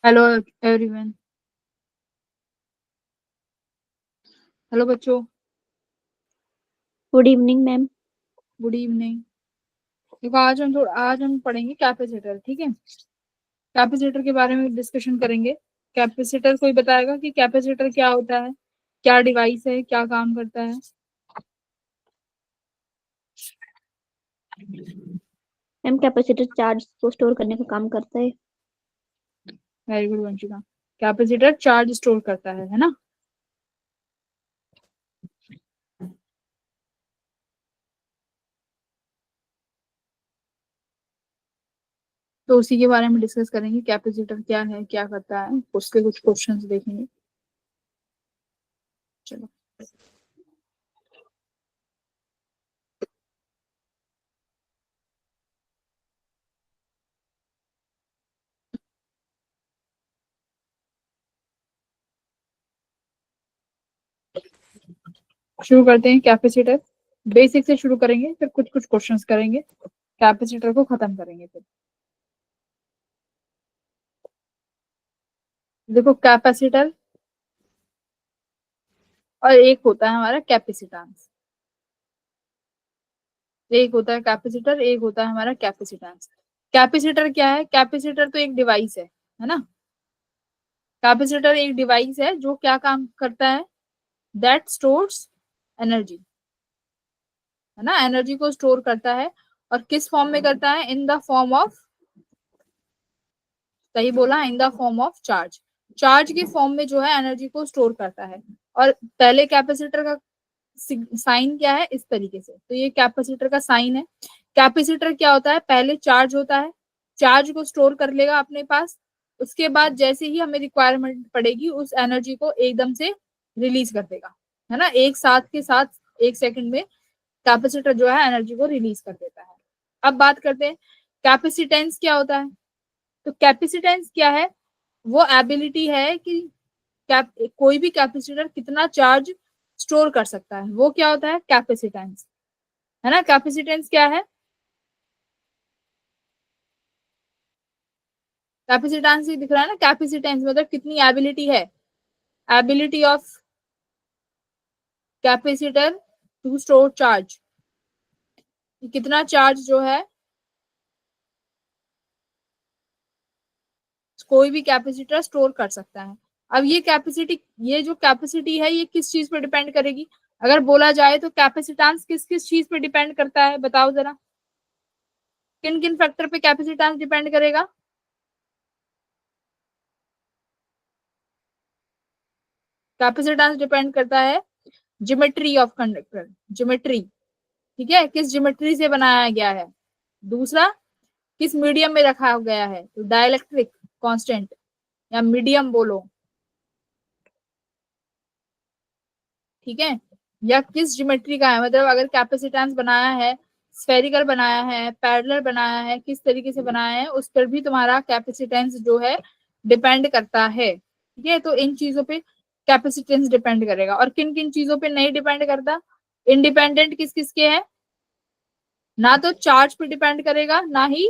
Hello everyone. Hello बच्चों। Good evening ma'am. Good evening. देखो आज हम पढ़ेंगे कैपेसिटर। ठीक है, कैपेसिटर के बारे में डिस्कशन करेंगे। कैपेसिटर कोई बताएगा कि कैपेसिटर क्या होता है, क्या डिवाइस है, क्या काम करता है? मैम कैपेसिटर चार्ज को स्टोर करने का काम करता है। Very good Vanshika. Capacitor charge store करता है ना। तो उसी के बारे में डिस्कस करेंगे, कैपेसिटर क्या है, क्या करता है, उसके कुछ क्वेश्चंस देखेंगे। चलो शुरू करते हैं। कैपेसिटर बेसिक से शुरू करेंगे, फिर कुछ कुछ क्वेश्चंस करेंगे, कैपेसिटर को खत्म करेंगे। फिर देखो, कैपेसिटर और एक होता है हमारा कैपेसिटेंस। एक होता है कैपेसिटर, एक होता है हमारा कैपेसिटेंस। कैपेसिटर क्या है? कैपेसिटर तो एक डिवाइस है ना। कैपेसिटर एक डिवाइस है जो क्या काम करता है? दैट स्टोर्स एनर्जी, है ना। एनर्जी को स्टोर करता है। और किस फॉर्म में करता है? इन द फॉर्म ऑफ, सही बोला, in the form of charge. Charge के फॉर्म में जो है एनर्जी को स्टोर करता है। और पहले कैपेसिटर का साइन क्या है? इस तरीके से, तो ये कैपेसिटर का साइन है। कैपेसिटर क्या होता है? पहले चार्ज होता है, चार्ज को स्टोर कर लेगा अपने पास। उसके बाद जैसे ही हमें रिक्वायरमेंट पड़ेगी उस एनर्जी को एकदम से रिलीज कर देगा, है ना। एक साथ के साथ एक सेकंड में कैपेसिटर जो है एनर्जी को रिलीज कर देता है। अब बात करते हैं कैपेसिटेंस क्या होता है। तो कैपेसिटेंस क्या है? वो एबिलिटी है कि कोई भी कैपेसिटर कितना चार्ज स्टोर कर सकता है, वो क्या होता है? कैपेसिटेंस, है ना। कैपेसिटेंस क्या है? कैपेसिटेंस ही दिख रहा है ना। कैपेसिटेंस मतलब कितनी एबिलिटी है, ability of capacitor to store charge. कितना चार्ज जो है कोई भी कैपेसिटर स्टोर कर सकता है। अब ये कैपेसिटी, ये जो कैपेसिटी है ये किस चीज पे डिपेंड करेगी? अगर बोला जाए तो कैपेसिटेंस किस किस चीज पे डिपेंड करता है, बताओ जरा। किन किन फैक्टर पे कैपेसिटेंस डिपेंड करेगा? कैपेसिटेंस डिपेंड करता है ज्योमेट्री ऑफ कंडक्टर, ज्योमेट्री। ठीक है, किस ज्योमेट्री से बनाया गया है। दूसरा, किस मीडियम में रखा गया है, तो डाइलेक्ट्रिक कांस्टेंट या मीडियम बोलो। ठीक है, या किस ज्योमेट्री का है, मतलब अगर कैपेसिटेंस बनाया है, स्फेरिकल बनाया है, पैरेलल बनाया है, किस तरीके से बनाया है, उस पर भी तुम्हारा कैपेसिटेंस जो है डिपेंड करता है। ठीक है, तो इन चीजों पे कैपेसिटेंस डिपेंड करेगा। और किन किन चीजों पे नहीं डिपेंड करता? इंडिपेंडेंट किस किस के हैं? ना तो चार्ज पे डिपेंड करेगा, ना ही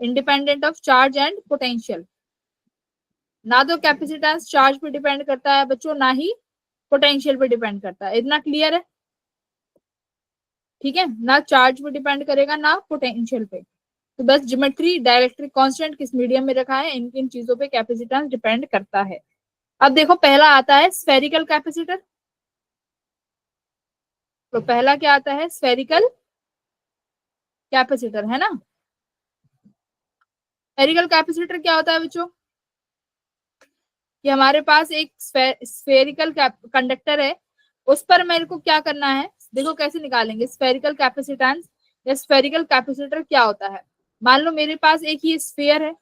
independent of charge and potential. ना तो कैपेसिटेंस चार्ज पे डिपेंड करता है बच्चों, ना ही पोटेंशियल पे डिपेंड करता है। इतना क्लियर है? ठीक है, ना चार्ज पे डिपेंड करेगा ना पोटेंशियल पे। तो बस ज्योमेट्री, डाइलेक्ट्रिक कांस्टेंट, किस मीडियम में रखा है, इन किन चीजों पे कैपेसिटेंस डिपेंड करता है। अब देखो, पहला आता है स्फेरिकल कैपेसिटर। तो पहला क्या आता है? स्फेरिकल कैपेसिटर, है ना। स्फेरिकल कैपेसिटर क्या होता है बच्चों? कि हमारे पास एक स्फेरिकल कंडक्टर है, उस पर मेरे को क्या करना है, देखो कैसे निकालेंगे स्फेरिकल कैपेसिटेंस या स्फेरिकल कैपेसिटर क्या होता है। मान लो मेरे पास एक ही स्फेयर है,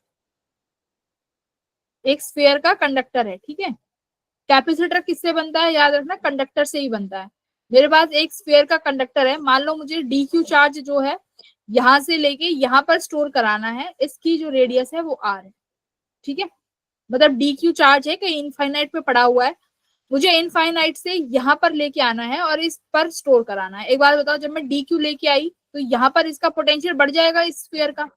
एक स्फेयर का कंडक्टर है। ठीक है, कैपेसिटर किससे बनता है? याद रखना, कंडक्टर से ही बनता है। मेरे पास एक स्फेयर का कंडक्टर है, मान लो मुझे डी क्यू चार्ज जो है यहां से लेके यहां पर स्टोर कराना है, इसकी जो रेडियस है वो आर है। ठीक है, मतलब डी क्यू चार्ज है कहीं इनफाइनाइट पे पड़ा हुआ है, मुझे इनफाइनाइट से यहाँ पर लेके आना है और इस पर स्टोर कराना है। एक बार बताओ, जब मैं डी क्यू लेके आई तो यहाँ पर इसका पोटेंशियल बढ़ जाएगा इस स्फीयर का,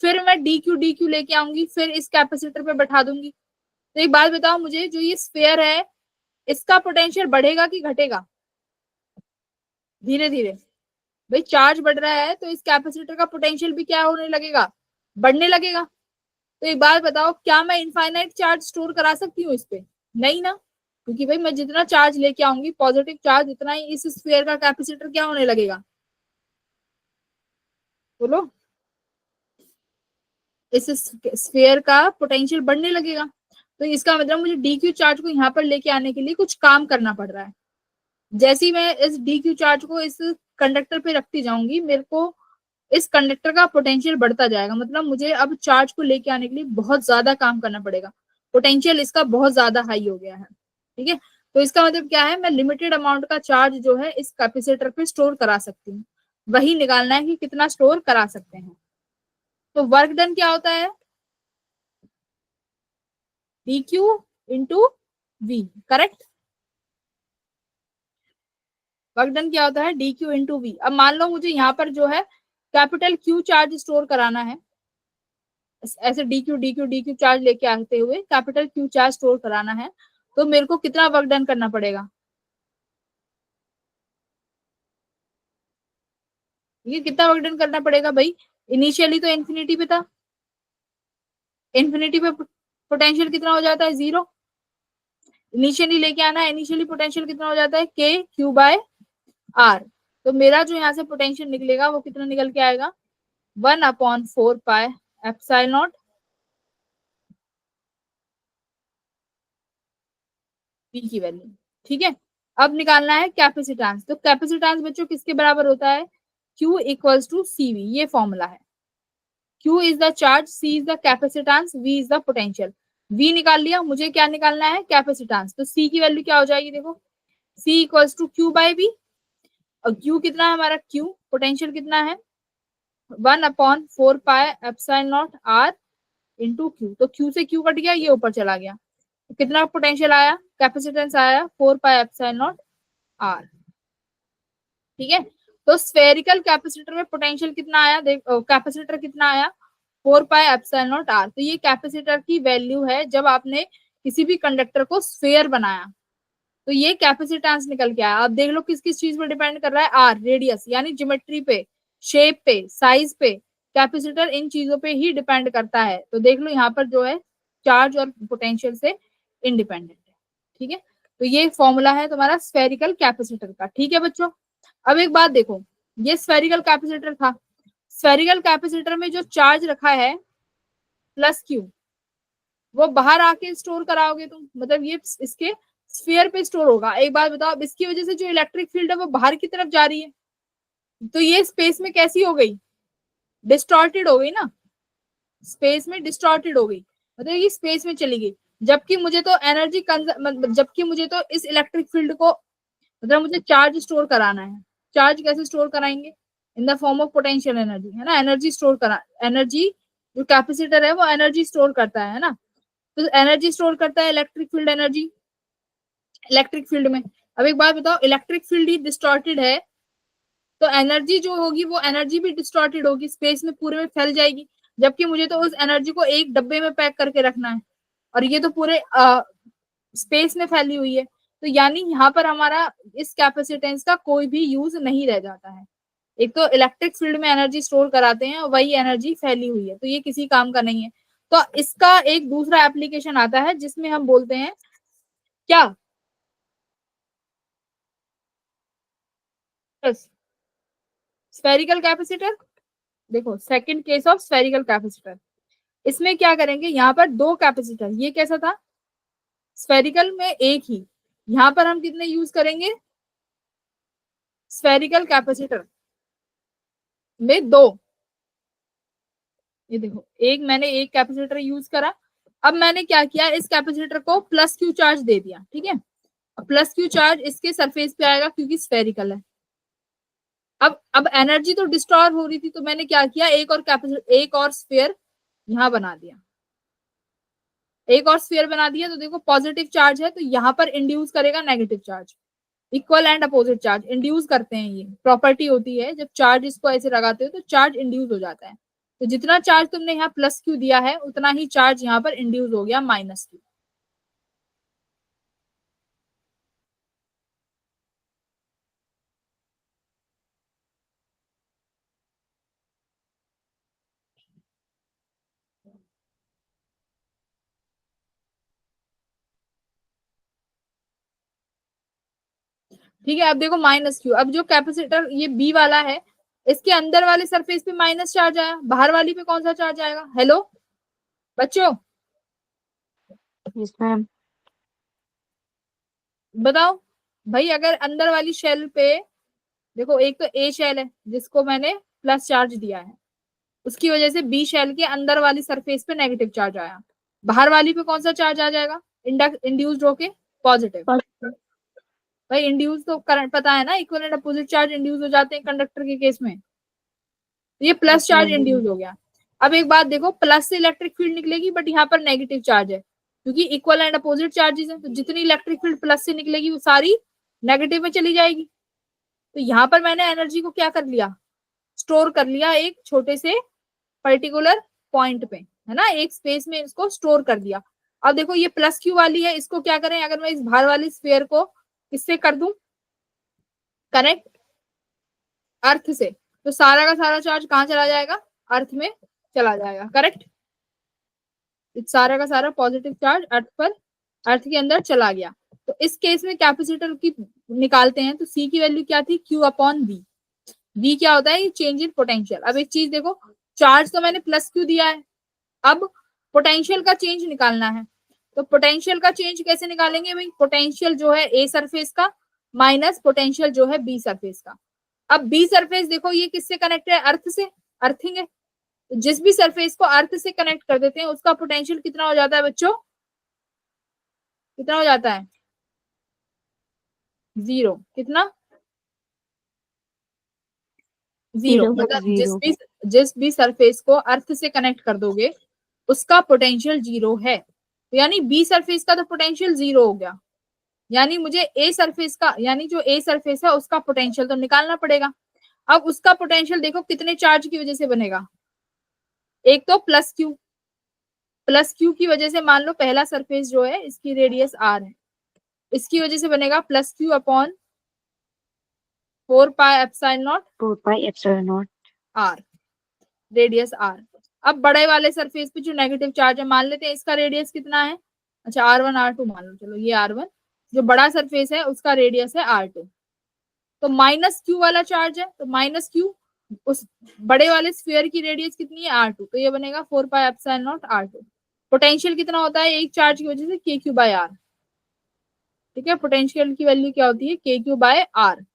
फिर मैं डी क्यू लेके आऊंगी, फिर इस कैपेसिटर पे बैठा दूंगी। तो एक बात बताओ मुझे, जो ये स्फीयर है इसका पोटेंशियल बढ़ेगा कि घटेगा? धीरे धीरे। भाई चार्ज बढ़ रहा है तो इस कैपेसिटर का पोटेंशियल भी क्या होने लगेगा? बढ़ने लगेगा। तो एक बात बताओ, क्या मैं इनफाइनाइट चार्ज स्टोर करा सकती हूँ इस पे? नहीं ना, क्योंकि भाई मैं जितना चार्ज लेके आऊंगी पॉजिटिव चार्ज, उतना ही इस स्फीयर का कैपेसिटर क्या होने लगेगा? बोलो। इस स्फीयर का पोटेंशियल बढ़ने लगेगा। तो इसका मतलब मुझे डी क्यू चार्ज को यहाँ पर लेके आने के लिए कुछ काम करना पड़ रहा है। जैसे ही मैं इस डी क्यू चार्ज को इस कंडक्टर पे रखती जाऊंगी, मेरे को इस कंडक्टर का पोटेंशियल बढ़ता जाएगा। मतलब मुझे अब चार्ज को लेके आने के लिए बहुत ज्यादा काम करना पड़ेगा। पोटेंशियल इसका बहुत ज्यादा हाई हो गया है। ठीक है, तो इसका मतलब क्या है, मैं लिमिटेड अमाउंट का चार्ज जो है इस कैपेसिटर पे स्टोर करा सकती हूँ। वही निकालना है कि कितना स्टोर करा सकते हैं। तो वर्क डन क्या होता है? D Q into V. Correct. Work done क्या होता है? D Q into V. अब मान लो मुझे यहाँ पर जो है कैपिटल क्यू चार्ज स्टोर कराना है। ऐसे डी क्यू चार्ज लेके आते हुए कैपिटल क्यू चार्ज स्टोर कराना है, तो मेरे को कितना वर्क डन करना पड़ेगा? ये कितना वर्क डन करना पड़ेगा भाई? इनिशियली तो इन्फिनिटी पे था, इन्फिनिटी पे पोटेंशियल कितना हो जाता है? जीरो। इनिशियली लेके आना है, इनिशियली पोटेंशियल कितना हो जाता है? के क्यू बाय आर। तो मेरा जो यहाँ से पोटेंशियल निकलेगा वो कितना निकल के आएगा? 1/4 पाई एप्सिलॉन नॉट पी की वैल्यू। ठीक है, अब निकालना है कैपेसिटेंस। तो कैपेसिटेंस बच्चों किसके बराबर होता है? Q equals to C V. ये फॉर्मूला है। Q is the charge, C is the capacitance, V is the potential. V निकाल लिया, मुझे क्या निकालना है? कैपेसिटेंस। तो C की वैल्यू क्या हो जाएगी? देखो, C equals to Q by V। और Q कितना है हमारा? Q पोटेंशियल कितना है? 1/4 pi epsilon naught R into Q. तो Q से Q कट गया, ये ऊपर चला गया। तो कितना पोटेंशियल आया? कैपेसिटेंस आया 4 पाई एप्सिलॉन नॉट आर। ठीक है, तो स्फेरिकल कैपेसिटर में पोटेंशियल कितना आया? देख, कैपेसिटर कितना आया? 4 पाई एप्सिलॉन नॉट आर। तो ये कैपेसिटर की वैल्यू है जब आपने किसी भी कंडक्टर को स्फेयर बनाया। तो ये कैपेसिटेंस निकल के आया। अब देख लो किस किस चीज पर डिपेंड कर रहा है? आर, रेडियस यानी ज्योमेट्री पे, शेप पे, साइज पे। कैपेसिटर इन चीजों पे ही डिपेंड करता है। तो देख लो यहाँ पर जो है चार्ज और पोटेंशियल से इंडिपेंडेंट है। ठीक है, तो ये फॉर्मूला है तुम्हारा स्फेरिकल कैपेसिटर का। ठीक है बच्चों, अब एक बात देखो, ये स्फेरिकल कैपेसिटर था। स्फेरिकल कैपेसिटर में जो चार्ज रखा है प्लस क्यू, वो बाहर आके स्टोर कराओगे तुम, मतलब ये इसके स्फीयर पे स्टोर होगा। एक बात बताओ, अब इसकी वजह से जो इलेक्ट्रिक फील्ड है वो बाहर की तरफ जा रही है, तो ये स्पेस में कैसी हो गई? डिस्टॉर्टेड हो गई ना, स्पेस में डिस्टॉर्टेड हो गई, मतलब ये स्पेस में चली गई। जबकि मुझे तो जबकि मुझे तो इस इलेक्ट्रिक फील्ड को, मतलब मुझे चार्ज स्टोर कराना है। चार्ज कैसे स्टोर कराएंगे? In the form of potential energy, है ना। एनर्जी स्टोर करा, एनर्जी, जो कैपेसिटर है वो एनर्जी स्टोर करता है ना। तो एनर्जी स्टोर करता है electric field energy, electric field में। अब एक बात बताओ, इलेक्ट्रिक फील्ड ही डिस्टॉर्टेड है, तो एनर्जी जो होगी वो एनर्जी भी डिस्टॉर्टेड होगी, स्पेस में पूरे में फैल जाएगी। जबकि मुझे तो उस एनर्जी को एक डब्बे में पैक करके रखना है, और ये तो पूरे स्पेस में फैली हुई है। तो यानी यहाँ पर हमारा इस कैपेसिटेंस का कोई भी यूज नहीं रह जाता है। एक तो इलेक्ट्रिक फील्ड में एनर्जी स्टोर कराते हैं और वही एनर्जी फैली हुई है, तो ये किसी काम का नहीं है। तो इसका एक दूसरा एप्लीकेशन आता है जिसमें हम बोलते हैं क्या? Spherical capacitor. देखो second case of spherical capacitor, इसमें क्या करेंगे? यहाँ पर दो कैपेसिटर, ये कैसा था? स्फेरिकल में एक ही, यहाँ पर हम कितने यूज करेंगे? स्फेरिकल कैपेसिटर में दो। ये देखो, एक मैंने एक कैपेसिटर यूज करा। अब मैंने क्या किया, इस कैपेसिटर को प्लस क्यू चार्ज दे दिया। ठीक है, प्लस क्यू चार्ज इसके सरफेस पे आएगा क्योंकि स्फेरिकल है। अब एनर्जी तो डिस्टॉर्ब हो रही थी, तो मैंने क्या किया, एक और कैपेसिटर, एक और स्फीयर यहाँ बना दिया। एक और स्फीयर बना दिया तो देखो पॉजिटिव चार्ज है, तो यहाँ पर इंड्यूस करेगा negative charge. Equal and opposite charge induce करते हैं, ये प्रॉपर्टी होती है। जब चार्ज इसको ऐसे लगाते हो तो चार्ज इंड्यूस हो जाता है। तो जितना चार्ज तुमने यहाँ प्लस क्यू दिया है उतना ही चार्ज यहाँ पर इंड्यूस हो गया माइनस क्यू। ठीक है, अब देखो माइनस क्यू। अब जो कैपेसिटर ये बी वाला है, इसके अंदर वाले सरफेस पे माइनस चार्ज आया, बाहर वाली पे कौन सा चार्ज आएगा? हेलो बच्चों यस मैम। बताओ भाई। अगर अंदर वाली शेल पे देखो, एक तो ए शेल है जिसको मैंने प्लस चार्ज दिया है, उसकी वजह से बी शेल के अंदर वाली सरफेस पे नेगेटिव चार्ज आया, बाहर वाली पे कौन सा चार्ज आ जाएगा? इंड्यूस्ड होके पॉजिटिव। भाई इंड्यूस तो करंट पता है ना, इक्विवेलेंट अपोजिट चार्ज इंड्यूस हो जाते हैं कंडक्टर के केस में। तो ये प्लस चार्ज इंड्यूस हो गया। अब एक बात देखो, प्लस से इलेक्ट्रिक फील्ड निकलेगी बट यहाँ पर नेगेटिव चार्ज है, क्योंकि इक्वल एंड अपोजिट चार्जेस हैं, तो जितनी इलेक्ट्रिक फील्ड प्लस से निकलेगी वो सारी नेगेटिव में चली जाएगी। तो यहाँ पर मैंने एनर्जी को क्या कर लिया? स्टोर कर लिया एक छोटे से पर्टिकुलर पॉइंट पे, है ना, एक स्पेस में इसको स्टोर कर दिया। अब देखो ये प्लस क्यू वाली है, इसको क्या करें? अगर मैं इस बाहर वाली स्फीयर को इससे कर दूं कनेक्ट अर्थ से, तो सारा का सारा चार्ज कहाँ चला जाएगा? अर्थ में चला जाएगा। करेक्ट, सारा का सारा पॉजिटिव चार्ज अर्थ पर, अर्थ के अंदर चला गया। तो इस केस में कैपेसिटर की निकालते हैं, तो सी की वैल्यू क्या थी? Q upon we. वी क्या होता है? ये चेंज इन पोटेंशियल। अब एक चीज देखो, चार्ज तो मैंने प्लस क्यू दिया है, अब पोटेंशियल का चेंज निकालना है। तो पोटेंशियल का चेंज कैसे निकालेंगे भाई? पोटेंशियल जो है ए सरफेस का माइनस पोटेंशियल जो है बी सरफेस का। अब बी सरफेस देखो ये किससे कनेक्ट है? अर्थ से, अर्थिंग है। तो जिस भी सरफेस को अर्थ से कनेक्ट कर देते हैं उसका पोटेंशियल कितना हो जाता है बच्चों? कितना हो जाता है? जीरो। कितना? जीरो। मतलब जिस भी सरफेस को अर्थ से कनेक्ट कर दोगे उसका पोटेंशियल जीरो है। तो यानी बी सरफेस का तो पोटेंशियल जीरो हो गया, यानी मुझे ए सरफेस का, यानी जो ए सरफेस है उसका पोटेंशियल तो निकालना पड़ेगा। अब उसका पोटेंशियल देखो कितने चार्ज की वजह से बनेगा? एक तो प्लस क्यू, प्लस क्यू की वजह से मान लो पहला सरफेस जो है इसकी रेडियस आर है, इसकी वजह से बनेगा plus Q upon 4 pi epsilon naught R, radius R. अब बड़े वाले सरफेस पे जो नेगेटिव चार्ज है, मान लेते हैं इसका रेडियस कितना है? अच्छा R1 R2 मान लो, चलो ये R1 जो बड़ा सरफेस है उसका रेडियस है R2। तो माइनस क्यू वाला चार्ज है, तो माइनस क्यू उस बड़े वाले स्फीयर की रेडियस कितनी है? R2, तो ये बनेगा 4 pi epsilon not R2। Potential कितना होता है एक चार्ज की वजह से? के क्यू बाय आर। ठीक है, पोटेंशियल की वैल्यू क्या होती है? के क्यू बाय आर।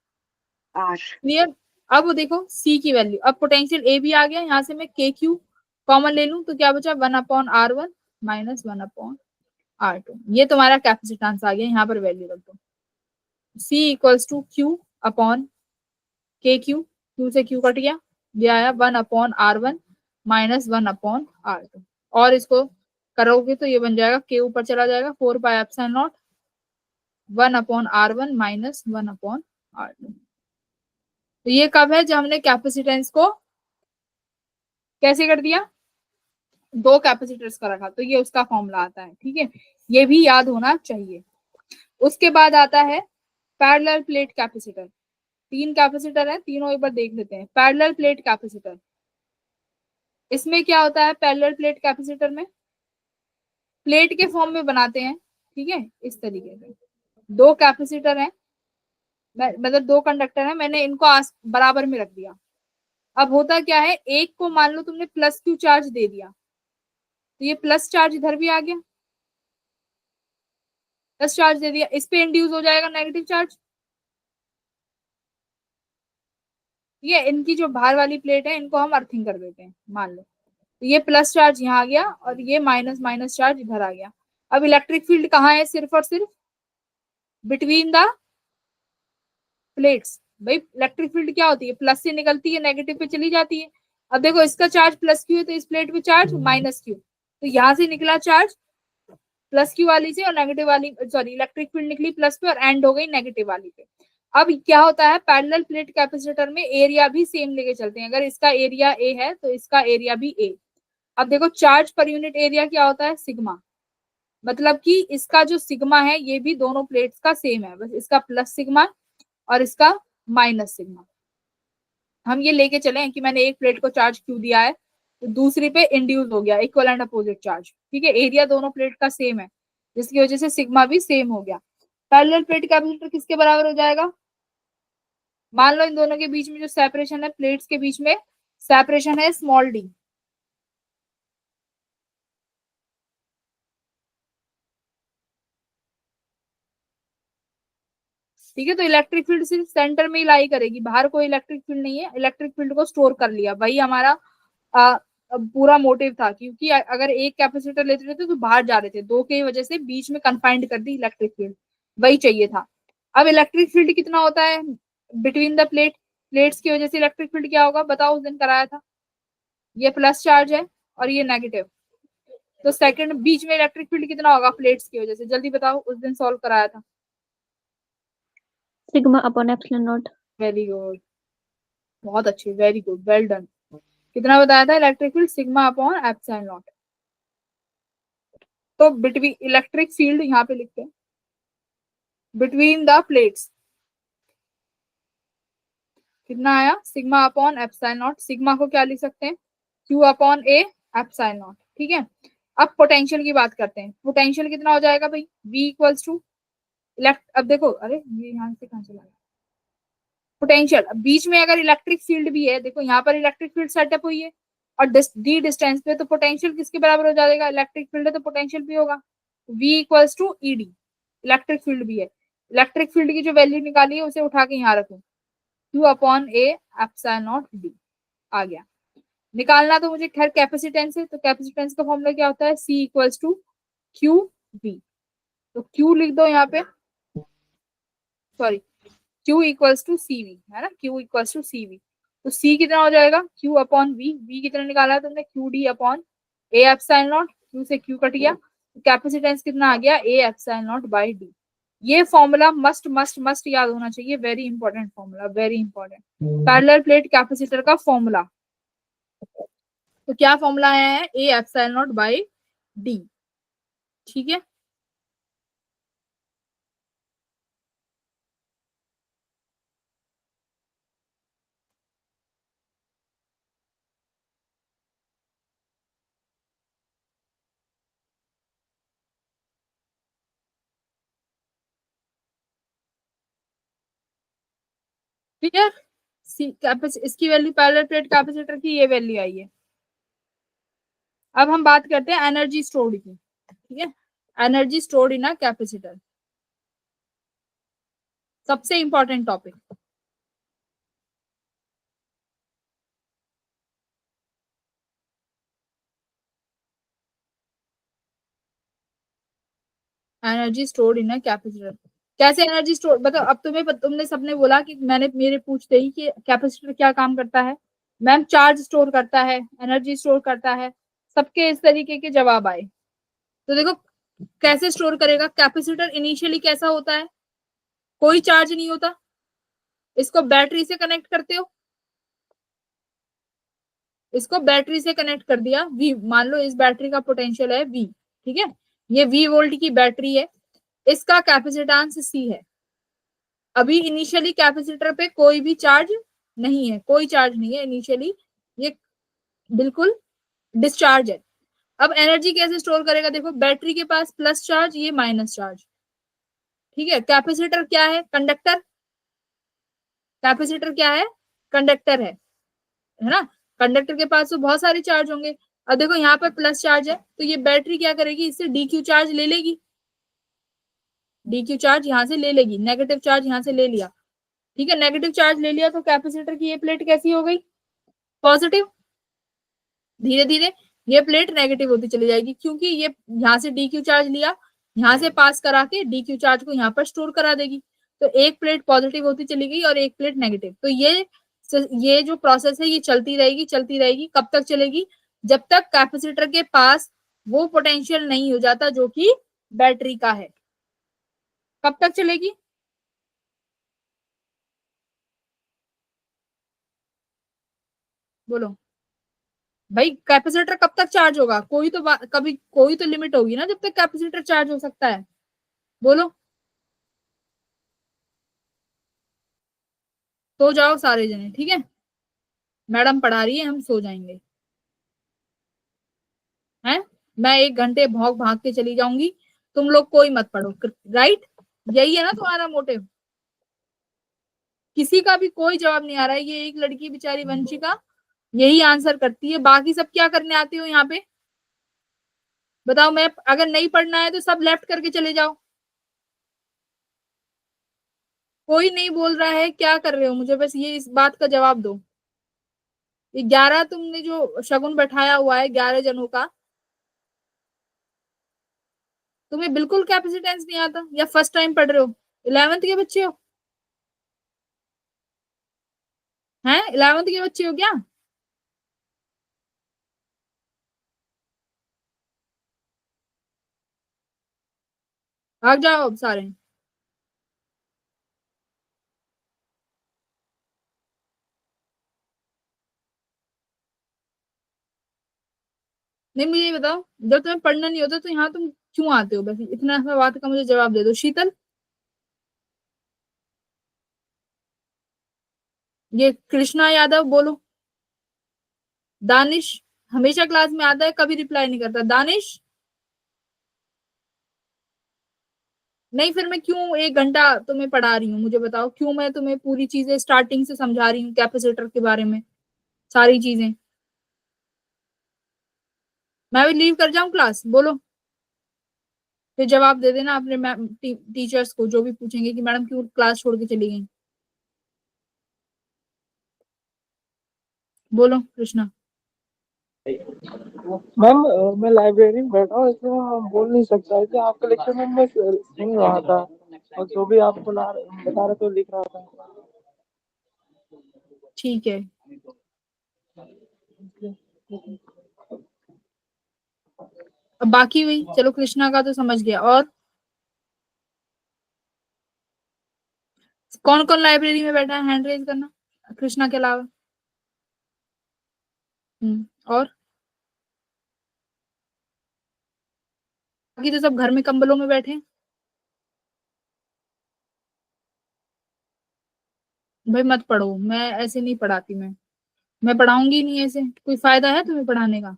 क्लियर? अब देखो सी की वैल्यू, अब पोटेंशियल ए भी आ गया, यहाँ से मैं के क्यू कॉमन ले लूं तो क्या बचा? 1/R1 minus 1/R2। ये तुम्हारा कैपेसिटेंस आ गया, यहाँ पर वैल्यू रख दो। C equals to Q upon K Q, Q से क्यू कट गया, ये आया 1/R1 माइनस 1/R2। और इसको करोगे तो ये बन जाएगा, के ऊपर चला जाएगा 4 pi epsilon not 1/R1 minus 1/R2। तो ये कब है? जब हमने कैपेसिटेंस को कैसे कर दिया? दो कैपेसिटर्स का रखा, तो ये उसका फॉर्मूला आता है। ठीक है, ये भी याद होना चाहिए। उसके बाद आता है पैरेलल प्लेट कैपेसिटर। तीन कैपेसिटर है, तीनों एक बार देख लेते हैं। पैरेलल प्लेट कैपेसिटर, इसमें क्या होता है? पैरेलल प्लेट कैपेसिटर में प्लेट के फॉर्म में बनाते हैं। ठीक है, इस तरीके से दो कैपेसिटर हैं, मतलब दो कंडक्टर हैं, मैंने इनको बराबर में रख दिया। अब होता क्या है, एक को मान लो तुमने प्लस क्यू चार्ज दे दिया, तो ये प्लस चार्ज इधर भी आ गया, प्लस चार्ज दे दिया, इस पे इंड्यूस हो जाएगा नेगेटिव चार्ज। ये इनकी जो बाहर वाली प्लेट है इनको हम अर्थिंग कर देते हैं मान लो, तो ये प्लस चार्ज यहाँ आ गया और ये माइनस माइनस चार्ज इधर आ गया। अब इलेक्ट्रिक फील्ड कहाँ है? सिर्फ और सिर्फ बिटवीन द प्लेट्स। भाई इलेक्ट्रिक फील्ड क्या होती है? प्लस से निकलती है नेगेटिव पे चली जाती है। अब देखो इसका चार्ज प्लस क्यू है तो इस प्लेट पे चार्ज माइनस क्यू, तो यहाँ से निकला चार्ज प्लस क्यू वाली से और नेगेटिव वाली, सॉरी इलेक्ट्रिक फील्ड निकली प्लस पे और एंड हो गई नेगेटिव वाली पे। अब क्या होता है, पैरेलल प्लेट कैपेसिटर में एरिया भी सेम लेके चलते हैं। अगर इसका एरिया ए है तो इसका एरिया भी ए। अब देखो चार्ज पर यूनिट एरिया क्या होता है, सिग्मा। मतलब कि इसका जो सिग्मा है ये भी दोनों प्लेट्स का सेम है, बस इसका प्लस सिग्मा और इसका माइनस सिग्मा। हम ये लेके चले कि मैंने एक प्लेट को चार्ज क्यू दिया है तो दूसरी पे इंड्यूस हो गया इक्वल एंड अपोजिट चार्ज, ठीक है। एरिया दोनों प्लेट का सेम है जिसकी वजह से सिग्मा भी सेम हो गया। पैरेलल प्लेट कैपेसिटर किसके बराबर हो जाएगा, मान लो इन दोनों के बीच में जो सेपरेशन है, प्लेट्स के बीच में सेपरेशन है स्मॉल डी। ठीक है, तो इलेक्ट्रिक फील्ड सिर्फ सेंटर में ही लाई करेगी, बाहर कोई इलेक्ट्रिक फील्ड नहीं है। इलेक्ट्रिक फील्ड को स्टोर कर लिया, वही हमारा आ, पूरा मोटिव था। क्योंकि अगर एक कैपेसिटर लेते थे तो बाहर जा रहे थे, दो की वजह से बीच में कंफाइंड कर दी इलेक्ट्रिक फील्ड, वही चाहिए था। अब इलेक्ट्रिक फील्ड कितना होता है बिटवीन द प्लेट्स की वजह से इलेक्ट्रिक फील्ड क्या होगा बताओ, उस दिन कराया था। ये प्लस चार्ज है और ये नेगेटिव, तो सेकंड बीच में इलेक्ट्रिक फील्ड कितना होगा प्लेट्स की वजह से, जल्दी बताओ, उस दिन सॉल्व कराया था। Sigma upon epsilon not. Very good, बहुत अच्छी, वेरी गुड, वेल डन। कितना बताया था electric field, sigma upon epsilon not. तो बिटवीन इलेक्ट्रिक फील्ड यहाँ पे लिखते हैं बिटवीन द प्लेट्स कितना आया, sigma upon epsilon not. Sigma को क्या लिख सकते हैं, Q upon A epsilon not, ठीक है। अब पोटेंशियल की बात करते हैं, पोटेंशियल कितना हो जाएगा भाई, V इक्वल्स टू अब देखो, अरे ये यहाँ से कहाँ चला गया पोटेंशियल। बीच में अगर इलेक्ट्रिक फील्ड भी है, देखो यहाँ पर इलेक्ट्रिक फील्ड सेटअप हुई है और डी डिस्टेंस पे, तो पोटेंशियल किसके बराबर हो जाएगा, इलेक्ट्रिक फील्ड है तो पोटेंशियल भी होगा, V equals to E D. Electric field भी है, इलेक्ट्रिक फील्ड की जो वैल्यू निकाली है उसे उठा के यहाँ रखो, Q upon A epsilon naught D आ गया। निकालना तो मुझे खैर कैपेसिटेंस है, तो कैपेसिटेंस का फॉर्मूला क्या होता है, C equals to Q V. तो Q लिख दो यहाँ पे, sorry Q equals to C V, है ना, Q equals to C V. तो C कितना हो जाएगा, Q अपॉन V। V कितना निकाला है तुमने, Q D upon A epsilon not, Q से Q कट गया, कैपेसिटेंस कितना आ गया, ए एप्सिलॉन नॉट बाई डी। ये फॉर्मूला मस्ट मस्ट मस्ट याद होना चाहिए, very important formula, very important. Parallel plate capacitor का फॉर्मूला, तो क्या फॉर्मूला आया है, ए एप्सिलॉन नॉट बाई डी, ठीक है। ठीक है, इसकी वैल्यू पैरेलल प्लेट कैपेसिटर की ये वैल्यू आई है। अब हम बात करते हैं एनर्जी स्टोर्ड की, ठीक है, energy stored in a capacitor, सबसे important topic. Energy stored in a capacitor, कैसे एनर्जी स्टोर, बताओ। अब तुमने सबने बोला कि मैंने मेरे पूछते ही कि कैपेसिटर क्या काम करता है, मैम चार्ज स्टोर करता है, एनर्जी स्टोर करता है, सबके इस तरीके के जवाब आए। तो देखो कैसे स्टोर करेगा, कैपेसिटर इनिशियली कैसा होता है, कोई चार्ज नहीं होता, इसको बैटरी से कनेक्ट करते हो, इसको बैटरी से कनेक्ट कर दिया, वी मान लो इस बैटरी का पोटेंशियल है V, ठीक है, ये V वोल्ट की बैटरी है, इसका कैपेसिटेंस C है। अभी इनिशियली कैपेसिटर पे कोई भी चार्ज नहीं है, कोई चार्ज नहीं है इनिशियली, ये बिल्कुल डिस्चार्ज है। अब एनर्जी कैसे स्टोर करेगा, देखो बैटरी के पास प्लस चार्ज, ये माइनस चार्ज, ठीक है। कैपेसिटर क्या है, कंडक्टर, कैपेसिटर क्या है, कंडक्टर है ना। कंडक्टर के पास तो बहुत सारे चार्ज होंगे। अब देखो यहाँ पर प्लस चार्ज है तो ये बैटरी क्या करेगी, इससे डी क्यू चार्ज ले लेगी, डी क्यू चार्ज यहाँ से ले लेगी, नेगेटिव चार्ज यहाँ से ले लिया, ठीक है, नेगेटिव चार्ज ले लिया तो कैपेसिटर की ये प्लेट कैसी हो गई, पॉजिटिव। धीरे धीरे ये प्लेट नेगेटिव होती चली जाएगी क्योंकि ये यहाँ से डी क्यू चार्ज लिया, यहाँ से पास करा के डी क्यू चार्ज को यहाँ पर स्टोर करा देगी। तो एक प्लेट पॉजिटिव होती चली गई और एक प्लेट नेगेटिव। तो ये जो प्रोसेस है ये चलती रहेगी चलती रहेगी, कब तक चलेगी, जब तक कैपेसिटर के पास वो पोटेंशियल नहीं हो जाता जो कि बैटरी का है। कब तक चलेगी, बोलो भाई, कैपेसिटर कब तक चार्ज होगा? कभी कोई तो लिमिट होगी ना जब तक कैपेसिटर चार्ज हो सकता है। बोलो। सो जाओ सारे जने, ठीक है? मैडम पढ़ा रही है, हम सो जाएंगे। हैं? मैं 1 घंटे भौंक भाग के चली जाऊंगी, तुम लोग कोई मत पढ़ो। राइट? यही है ना तुम्हारा मोटिव? किसी का भी कोई जवाब नहीं आ रहा है। ये एक लड़की बेचारी वंशिका यही आंसर करती है, बाकी सब क्या करने आते हो यहाँ पे? बताओ। मैं अगर नहीं पढ़ना है तो सब लेफ्ट करके चले जाओ। कोई नहीं बोल रहा है, क्या कर रहे हो? मुझे बस ये इस बात का जवाब दो। ये 11 तुमने जो शगुन बैठाया हुआ है 11 जनों का, तुम्हें बिल्कुल कैपेसिटेंस नहीं आता या फर्स्ट टाइम पढ़ रहे हो? 11th के बच्चे हो? हैं? 11th के बच्चे हो क्या? भाग जाओ अब सारे। नहीं, मुझे ये बताओ, जब तुम्हें पढ़ना नहीं होता तो यहाँ तुम क्यों आते हो? बस इतना सा बात का मुझे जवाब दे दो। शीतल, ये कृष्णा यादव बोलो। दानिश, हमेशा क्लास में आता है, कभी रिप्लाई नहीं करता। दानिश, नहीं फिर मैं क्यों 1 घंटा तुम्हें पढ़ा रही हूँ? मुझे बताओ क्यों मैं तुम्हें पूरी चीजें स्टार्टिंग से समझा रही हूँ कैपेसिटर के बारे में, सारी चीजें। मैं भी लीव कर जाऊं क्लास? बोलो। फिर जवाब दे देना अपने मैम टीचर्स को जो भी पूछेंगे कि मैडम क्यों क्लास छोड़ के चली गई। बोलो कृष्णा। मैम मैं लाइब्रेरी में बैठा हूँ इसलिए मैं बोल नहीं सकता कि आपके लेक्चर में मैं सुन रहा था और जो भी आप बता रहे थे लिख रहा था। ठीक है। अब बाकी हुई, चलो कृष्णा का तो समझ गया। और कौन कौन लाइब्रेरी में बैठा है? हैंड रेज करना, कृष्णा के अलावा। और बाकी तो सब घर में कंबलों में बैठे हैं। भाई मत पढ़ो, मैं ऐसे नहीं पढ़ाती। मैं पढ़ाऊंगी नहीं ऐसे। कोई फायदा है तुम्हें पढ़ाने का?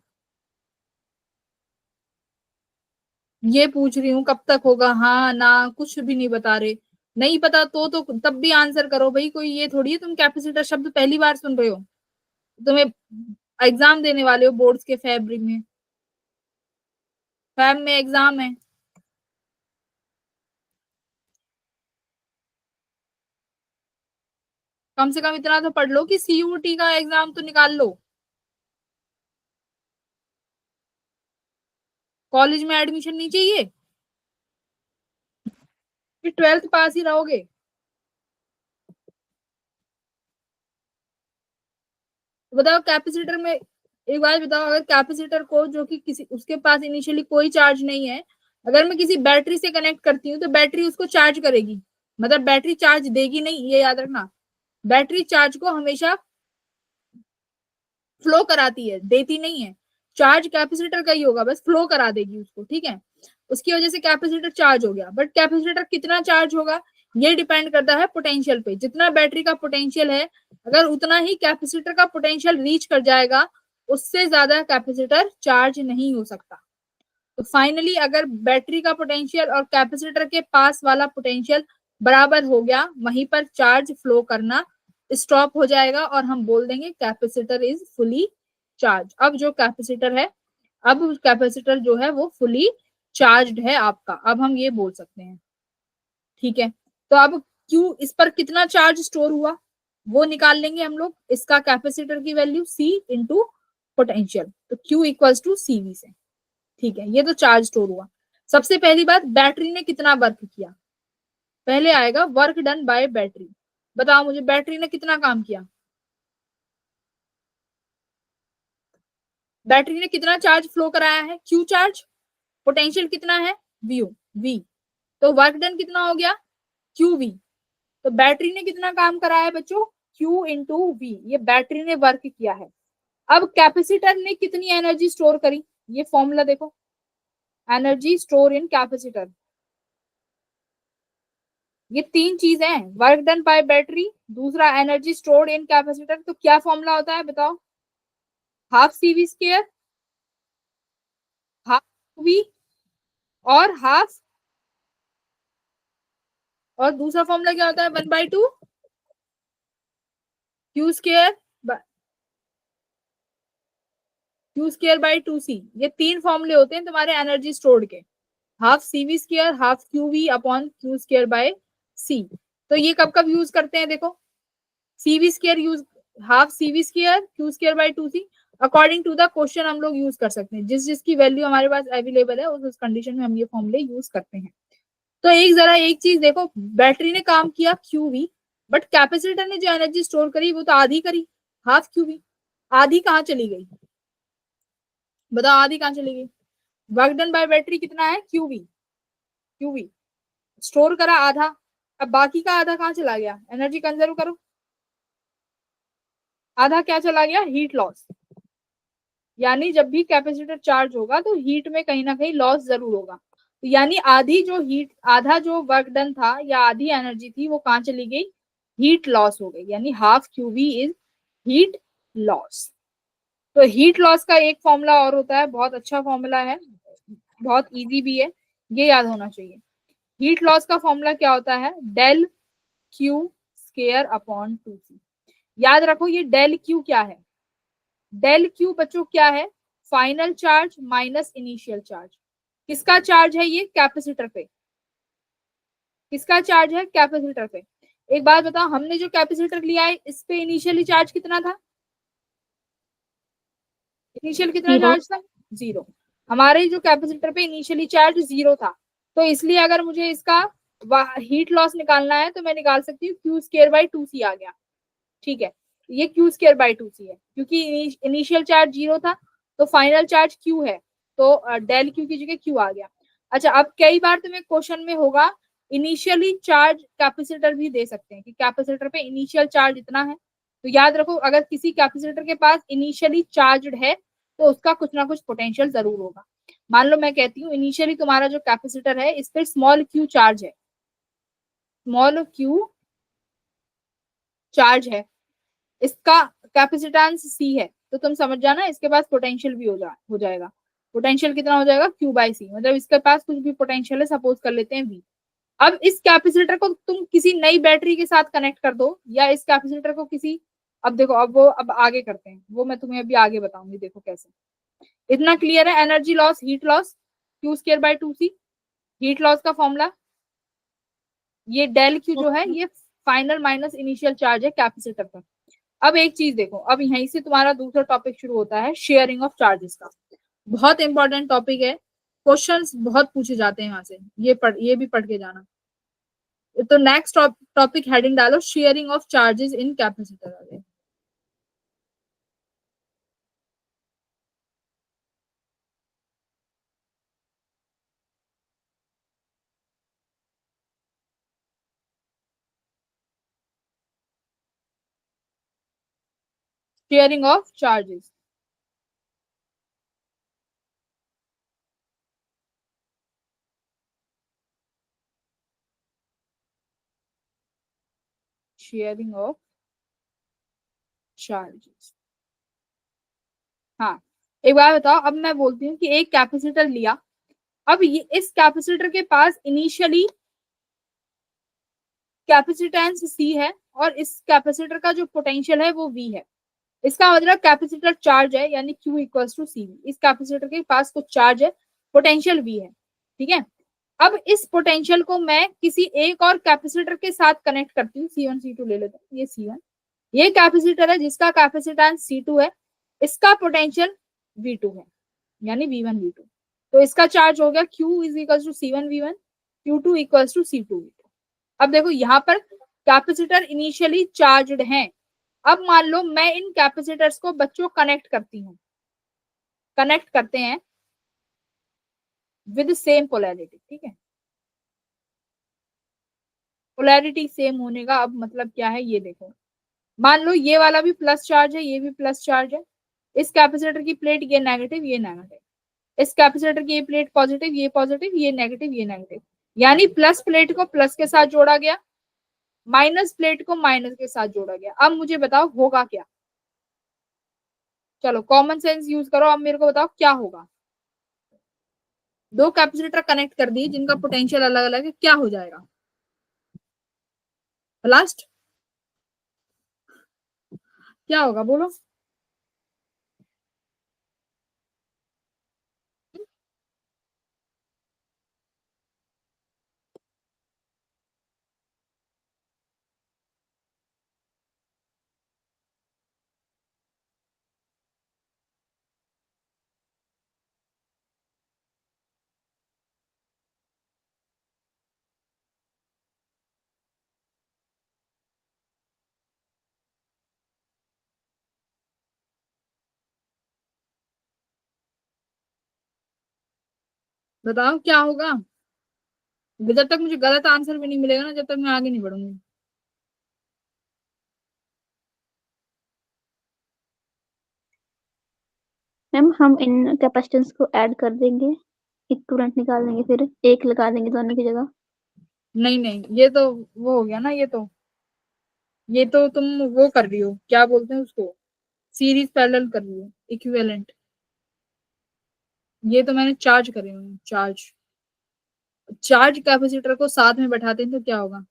ये पूछ रही हूँ कब तक होगा, हाँ ना कुछ भी नहीं बता रहे। नहीं पता तो तब भी आंसर करो भाई। कोई ये थोड़ी है तुम कैपेसिटर शब्द पहली बार सुन रहे हो। तुम्हें एग्जाम देने वाले हो बोर्ड्स के फरवरी में। फैब में एग्जाम है। कम से कम इतना तो पढ़ लो कि सीयूटी का एग्जाम तो निकाल लो। कॉलेज में एडमिशन नहीं चाहिए? फिर 12th पास ही रहोगे। तो बताओ कैपेसिटर में, एक बात बताओ, अगर कैपेसिटर को जो कि किसी उसके पास इनिशियली कोई चार्ज नहीं है, अगर मैं किसी बैटरी से कनेक्ट करती हूँ तो बैटरी उसको चार्ज करेगी। मतलब बैटरी चार्ज देगी नहीं, ये याद रखना। बैटरी चार्ज को हमेशा फ्लो कराती है, देती नहीं है। चार्ज कैपेसिटर का ही होगा, बस फ्लो करा देगी उसको, ठीक है? उसकी वजह से कैपेसिटर चार्ज हो गया। बट कैपेसिटर कितना चार्ज होगा ये डिपेंड करता है पोटेंशियल पे। जितना बैटरी का पोटेंशियल है, अगर उतना ही कैपेसिटर का पोटेंशियल रीच कर जाएगा, उससे ज्यादा कैपेसिटर चार्ज नहीं हो सकता। तो फाइनली अगर बैटरी का पोटेंशियल और कैपेसिटर के पास वाला पोटेंशियल बराबर हो गया, वहीं पर चार्ज फ्लो करना स्टॉप हो जाएगा और हम बोल देंगे कैपेसिटर इज फुली चार्ज। अब जो कैपेसिटर है, अब कैपेसिटर जो है वो फुली चार्ज्ड है आपका, अब हम ये बोल सकते हैं। ठीक है? तो अब क्यू, इस पर कितना चार्ज स्टोर हुआ वो निकाल लेंगे हम लोग। इसका कैपेसिटर की वैल्यू C इंटू पोटेंशियल, तो Q इक्वल्स टू CV से। ठीक है, ये तो चार्ज स्टोर हुआ। सबसे पहली बात, बैटरी ने कितना वर्क किया। पहले आएगा वर्क डन बाय बैटरी। बताओ मुझे बैटरी ने कितना काम किया। बैटरी ने कितना चार्ज फ्लो कराया है? Q charge. पोटेंशियल कितना है? V। V। तो वर्क डन कितना हो गया? QV। तो बैटरी ने कितना काम कराया है बच्चों? Q into V। ये बैटरी ने वर्क किया है। अब कैपेसिटर ने कितनी एनर्जी स्टोर करी, ये फॉर्मूला देखो, एनर्जी स्टोर इन कैपेसिटर, ये तीन चीज है, वर्क डन बाय बैटरी, दूसरा एनर्जी स्टोर्ड इन कैपेसिटर, तो क्या फॉर्मूला होता है बताओ, half CV square, half V और हाफ, और दूसरा फॉर्मूला क्या होता है 1/2 Q स्क्वायर, Q2/2C, ये तीन फॉर्मूले होते हैं तुम्हारे एनर्जी स्टोर्ड के, half CV square, half QV upon Q2/C। तो ये कब कब यूज करते हैं देखो, CV square use, half CV square Q2/2C, according to the question हम लोग यूज कर सकते हैं, जिस जिसकी वैल्यू हमारे पास अवेलेबल है उस कंडीशन में हम ये फॉर्मूले यूज करते हैं। तो एक जरा एक चीज देखो, बैटरी ने काम किया QV, बट कैपेसिटर ने जो एनर्जी स्टोर करी वो तो आधी करी, हाफ QV, आधी कहाँ चली गई बताओ, आधी कहाँ चली गई, वर्क डन बाय बैटरी कितना है QV स्टोर करा आधा, अब बाकी का आधा कहाँ चला गया, एनर्जी कंजर्व करो, आधा क्या चला गया, हीट लॉस, यानी जब भी कैपेसिटर चार्ज होगा तो हीट में कहीं ना कहीं लॉस जरूर होगा, तो यानी आधी जो हीट, आधा जो वर्क डन था या आधी एनर्जी थी वो कहाँ चली गई, हीट लॉस हो गई, यानी half QV is heat loss. तो हीट लॉस का एक फॉर्मूला और होता है, बहुत अच्छा फॉर्मूला है, बहुत इजी भी है, ये याद होना चाहिए। हीट लॉस का फॉर्मूला क्या होता है, del Q square upon 2C। याद रखो ये डेल Q क्या है, डेल Q बच्चों क्या है, final charge minus initial charge, किसका चार्ज है ये, कैपेसिटर पे, किसका चार्ज है, कैपेसिटर पे। एक बात बताओ, हमने जो कैपेसिटर लिया है इस पे इनिशियली चार्ज कितना था, इनिशियल कितना जीरो। चार्ज था, 0, हमारे जो कैपेसिटर पे इनिशियली चार्ज 0 था, तो इसलिए अगर मुझे इसका हीट लॉस निकालना है तो मैं निकाल सकती हूँ Q2/2C आ गया, ठीक है, ये Q2/2C है, क्योंकि इनिशियल चार्ज 0 था तो फाइनल चार्ज Q है, तो डेल Q की जगह Q आ गया। अच्छा, अब कई बार तुम्हें क्वेश्चन में होगा इनिशियली चार्ज कैपेसिटर भी दे सकते हैं कि कैपेसिटर पे इनिशियल चार्ज इतना है, तो याद रखो अगर किसी कैपेसिटर के पास इनिशियली चार्ज्ड है तो उसका कुछ ना कुछ पोटेंशियल जरूर होगा। मान लो मैं कहती हूँ इनिशियली तुम्हारा जो कैपेसिटर है इस पे स्मॉल Q चार्ज है, स्मॉल Q चार्ज है, इसका कैपेसिटेंस C है, तो तुम समझ जाना इसके पास पोटेंशियल भी हो जाएगा, पोटेंशियल कितना हो जाएगा Q/C, मतलब इसके पास कुछ भी पोटेंशियल है, सपोज कर लेते हैं V। अब इस कैपेसिटर को तुम किसी नई बैटरी के साथ कनेक्ट कर दो, या इस कैपेसिटर को किसी, अब देखो अब आगे करते हैं, वो मैं तुम्हें अभी आगे बताऊंगी, देखो कैसे। इतना क्लियर है, energy loss, heat loss, Q2/2C, heat loss का फॉर्मूला, ये डेल Q जो है ये फाइनल माइनस इनिशियल चार्ज है कैपेसिटर पर। अब एक चीज देखो, अब यहीं से तुम्हारा दूसरा टॉपिक शुरू होता है, शेयरिंग ऑफ चार्जेस का, बहुत इंपॉर्टेंट टॉपिक है, क्वेश्चंस बहुत पूछे जाते हैं वहां से, ये भी पढ़ के जाना। तो नेक्स्ट टॉपिक हेडिंग डालो, sharing of charges in capacitor. Sharing of charges, sharing of charges. हाँ, एक बार बताओ, अब मैं बोलती हूँ कि एक कैपेसिटर लिया, अब ये इस कैपेसिटर के पास इनिशियली कैपेसिटेंस C है और इस कैपेसिटर का जो पोटेंशियल है वो V है, इसका मतलब कैपेसिटर चार्ज है, यानी Q इक्वल्स टू CV, इस कैपेसिटर के पास कुछ चार्ज है, पोटेंशियल V है, ठीक है। अब इस पोटेंशियल को मैं किसी एक और कैपेसिटर के साथ कनेक्ट करती हूँ, C1 C2 ले लेते हैं, ये C1, ये कैपेसिटर है जिसका कैपेसिटेंस C2 है, इसका पोटेंशियल V2 है, यानी V1 V2, तो इसका चार्ज हो गया Q is equal to C1 V1, Q2 equal to C2 V2। अब देखो यहाँ पर कैपेसिटर इनिशियली चार्ज्ड हैं, अब मान लो मैं इन कैपेसिटर्स को बच्चों कनेक्ट करती हूँ, कनेक्ट करते हैं विद सेम पोलैरिटी, ठीक है, पोलैरिटी सेम होने का अब मतलब क्या है ये देखो, मान लो ये वाला भी प्लस चार्ज है, ये भी प्लस चार्ज है, इस कैपेसिटर की प्लेट ये नेगेटिव, ये नेगेटिव, इस कैपेसिटर की ये प्लेट पॉजिटिव, ये पॉजिटिव, ये नेगेटिव, ये नेगेटिव, यानी प्लस प्लेट को प्लस के साथ जोड़ा गया, माइनस प्लेट को माइनस के साथ जोड़ा गया। अब मुझे बताओ होगा क्या? चलो कॉमन सेंस यूज करो, अब मेरे को बताओ क्या होगा। दो कैपेसिटर कनेक्ट कर दिए जिनका पोटेंशियल अलग अलग है, क्या हो जाएगा? ब्लास्ट। क्या होगा बोलो? बताओ क्या होगा? जब तक मुझे गलत आंसर भी नहीं मिलेगा ना, जब तक मैं आगे नहीं बढ़ूंगी। मैम हम इन कैपेसिटेंस को ऐड कर देंगे, इक्विवेलेंट निकाल देंगे, फिर एक लगा देंगे दोनों की जगह। नहीं नहीं, ये तो वो हो गया ना, ये तो तुम वो कर रही हो, क्या बोलते हैं उसको, सीरीज पैरेलल कर रही हो, इक्विवेलेंट। ये तो मैंने चार्ज करे हुए हैं, चार्ज। चार्ज कैपेसिटर को साथ में बैठाते हैं तो क्या होगा?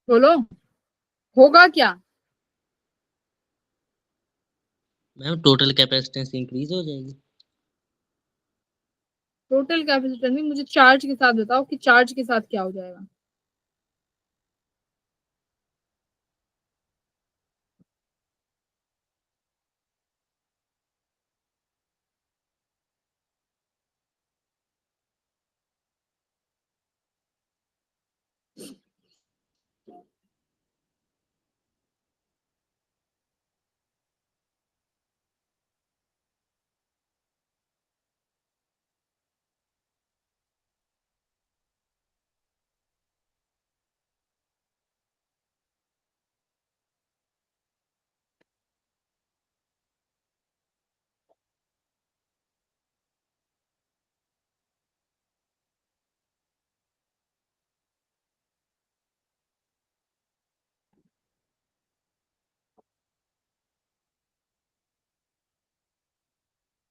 बोलो होगा क्या? मैम टोटल कैपेसिटेंस इंक्रीज हो जाएगी। टोटल कैपेसिटर नहीं, मुझे चार्ज के साथ बताओ कि चार्ज के साथ क्या हो जाएगा।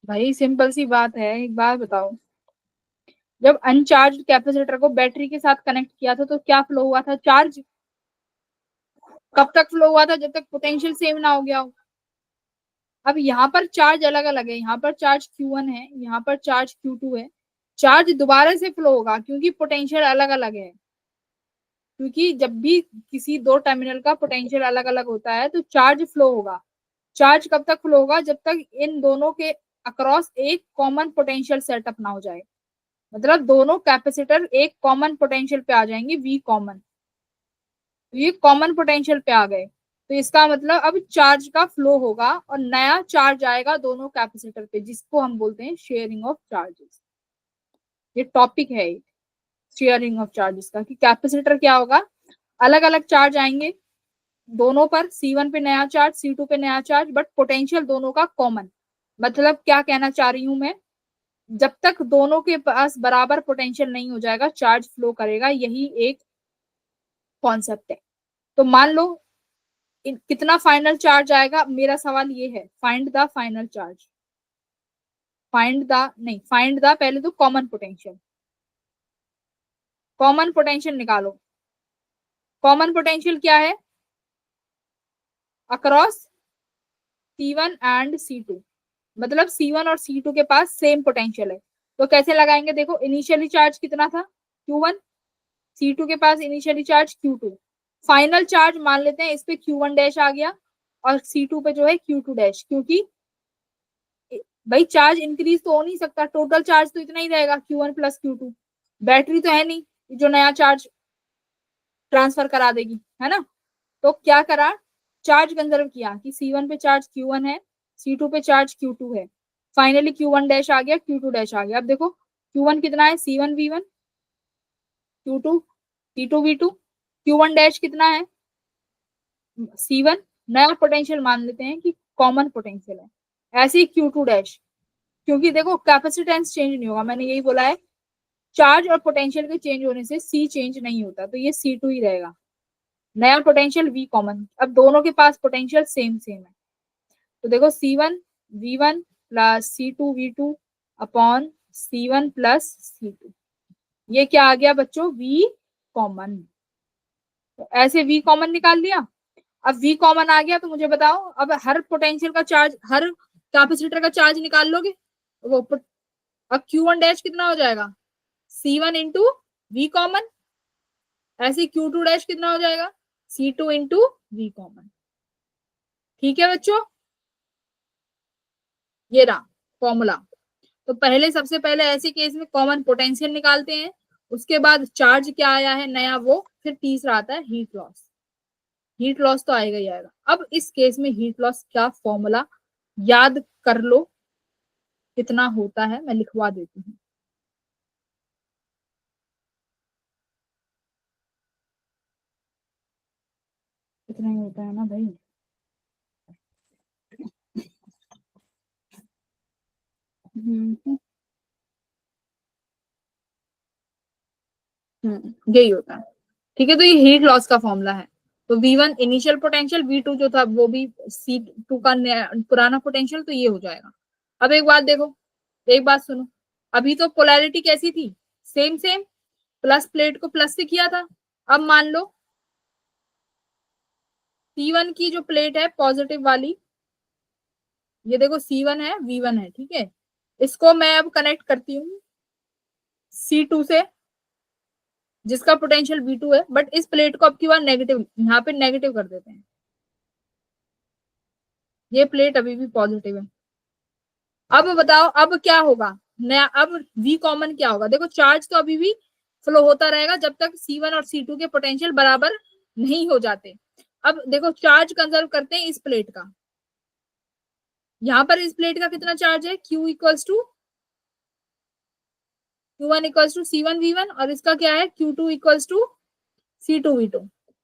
भाई सिंपल सी बात है, एक बात बताओ, जब अनचार्ज कैपेसिटर को बैटरी के साथ कनेक्ट किया था तो क्या फ्लो हुआ था? चार्ज। कब तक फ्लो हुआ था? जब तक पोटेंशियल सेम ना हो गया हो। अब यहाँ पर चार्ज अलग अलग है, यहाँ पर चार्ज Q1 है, यहाँ पर चार्ज Q2 है। चार्ज दोबारा से फ्लो होगा क्योंकि पोटेंशियल अलग अलग है। क्योंकि जब भी किसी दो टर्मिनल का पोटेंशियल अलग अलग होता है तो चार्ज फ्लो होगा। चार्ज कब तक फ्लो होगा? जब तक इन दोनों के अक्रॉस एक कॉमन पोटेंशियल सेटअप ना हो जाए। मतलब दोनों कैपेसिटर एक कॉमन पोटेंशियल पे आ जाएंगे, वी कॉमन। ये कॉमन पोटेंशियल पे आ गए तो इसका मतलब अब चार्ज का फ्लो होगा और नया चार्ज आएगा दोनों कैपेसिटर पे, जिसको हम बोलते हैं शेयरिंग ऑफ चार्जेस। ये टॉपिक है शेयरिंग ऑफ चार्जेस का, कि कैपेसिटर क्या होगा, अलग अलग चार्ज आएंगे दोनों पर, C1 पे नया चार्ज, C2 पे नया चार्ज, बट पोटेंशियल दोनों का कॉमन। मतलब क्या कहना चाह रही हूं मैं, जब तक दोनों के पास बराबर पोटेंशियल नहीं हो जाएगा चार्ज फ्लो करेगा, यही एक कॉन्सेप्ट है। तो मान लो कितना फाइनल चार्ज आएगा, मेरा सवाल ये है, find the final charge. Find the नहीं, फाइंड द पहले तो कॉमन पोटेंशियल, कॉमन पोटेंशियल निकालो। कॉमन पोटेंशियल क्या है? अक्रॉस C1 एंड C2, मतलब C1 और C2 के पास सेम पोटेंशियल है। तो कैसे लगाएंगे? देखो इनिशियली चार्ज कितना था? Q1। C2 के पास initially charge Q2। Final charge मान लेते हैं इस पे Q1 डैश आ गया और C2 पे जो है Q2 डैश, क्योंकि भाई चार्ज इंक्रीज तो हो नहीं सकता, टोटल चार्ज तो इतना ही रहेगा Q1 प्लस Q2। बैटरी तो है नहीं जो नया चार्ज ट्रांसफर करा देगी, है ना। तो क्या करा, चार्ज कंजर्व किया कि C1 पे चार्ज Q1 है, C2 पे चार्ज Q2 है, फाइनली Q1 डैश आ गया, Q2 डैश आ गया। अब देखो Q1 कितना है, C1 V1, Q2 C2 V2, Q1 dash कितना है, C1 नया पोटेंशियल मान लेते हैं कि कॉमन पोटेंशियल है, ऐसे ही Q2 डैश, क्योंकि देखो कैपेसिटेंस चेंज नहीं होगा, मैंने यही बोला है, चार्ज और पोटेंशियल के चेंज होने से C चेंज नहीं होता, तो ये C2 ही रहेगा, नया पोटेंशियल V कॉमन। अब दोनों के पास पोटेंशियल सेम सेम है, तो देखो C1 V1 plus C2 V2 upon C1 plus C2, ये क्या आ गया बच्चों, V कॉमन। तो ऐसे V कॉमन निकाल लिया। अब V कॉमन आ गया तो मुझे बताओ, अब हर पोटेंशियल का चार्ज, हर कैपेसिटर का चार्ज निकाल लोगे वो अब Q1 डैश कितना हो जाएगा, C1 इंटू V कॉमन, ऐसे Q2 डैश कितना हो जाएगा, C2 इंटू V कॉमन। ठीक है बच्चों, ये रहा फॉर्मूला। तो पहले सबसे पहले ऐसे केस में कॉमन पोटेंशियल निकालते हैं, उसके बाद चार्ज क्या आया है नया वो, फिर तीसरा आता है हीट लॉस। हीट लॉस तो आएगा ही आएगा। अब इस केस में हीट लॉस का फॉर्मूला याद कर लो कितना होता है, मैं लिखवा देती हूँ। कितना ही होता है ना भाई, यही होता है। ठीक है, तो ये हीट लॉस का फॉर्मूला है। तो V1 इनिशियल पोटेंशियल, V2 जो था वो भी C2 का पुराना पोटेंशियल, तो ये हो जाएगा। अब एक बात देखो, एक बात सुनो, अभी तो पोलैरिटी कैसी थी, सेम सेम, प्लस प्लेट को प्लस से किया था। अब मान लो C1 की जो प्लेट है पॉजिटिव वाली, ये देखो C1 है V1 है, ठीक है, इसको मैं अब कनेक्ट करती हूँ C2 से, जिसका पोटेंशियल V2 है, बट इस प्लेट को अब की बार नेगेटिव, यहाँ पे नेगेटिव कर देते हैं, ये प्लेट अभी भी पॉजिटिव है। अब बताओ अब क्या होगा नया, अब V कॉमन क्या होगा, देखो चार्ज तो अभी भी फ्लो होता रहेगा जब तक C1 और C2 के पोटेंशियल बराबर नहीं हो जाते। अब देखो चार्ज कंजर्व करते हैं इस प्लेट का, यहां पर इस प्लेट का कितना चार्ज है, Q equals to Q1 equals to C1 V1, और इसका क्या है Q2 equals to C2 V2।